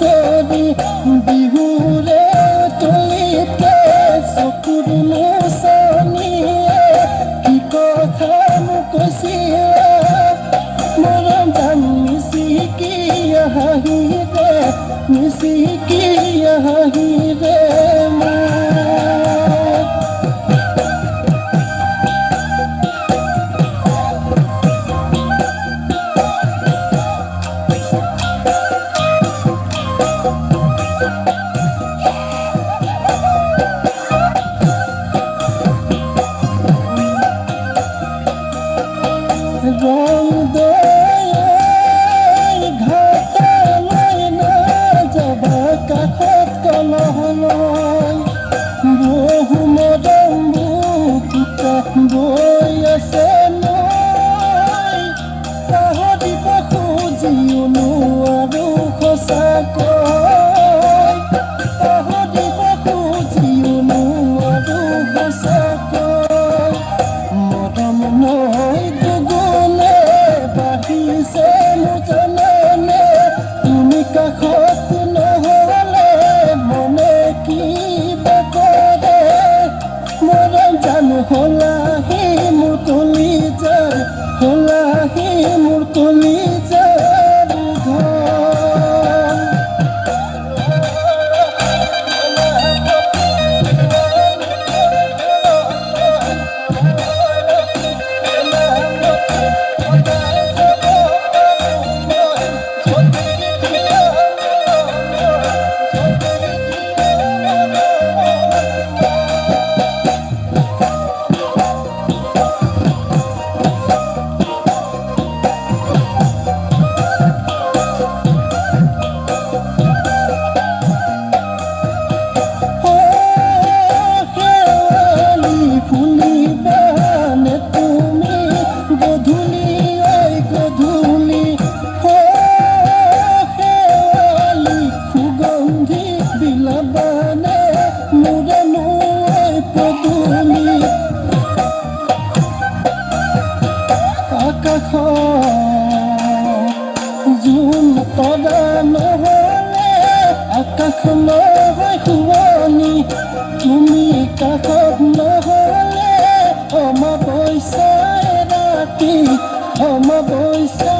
তৰি বিহুৰে তলিতে চকুৰ মোচনীয়ে কি কথা মোক কৈছিলা মৰম জান মিচিকি হাঁহিৰে মিচিকি হাঁহিৰে ৰং দৈ ঘাটালৈ নাযাবা কাষত কলহলৈ বহু মৰম বুকুটা বৈ আছে নৈ পাহৰিব খুজিও নোৱাৰো সঁচাকৈ পাহৰিব খুজিও নোৱাৰো সঁচাকৈ মৰম নৈ তুমি কাষত নহলে মনে কিবা কৰে মৰম জান হলাহি মোৰ কলিজাৰ হলাহি মোৰ কলিজাৰ ঘৰ জোন তৰা নহলে আকাশ নহয় শুৱনি তুমি কাষত নহলে অমাৱস্যাই ৰাতি অমাৱস্যা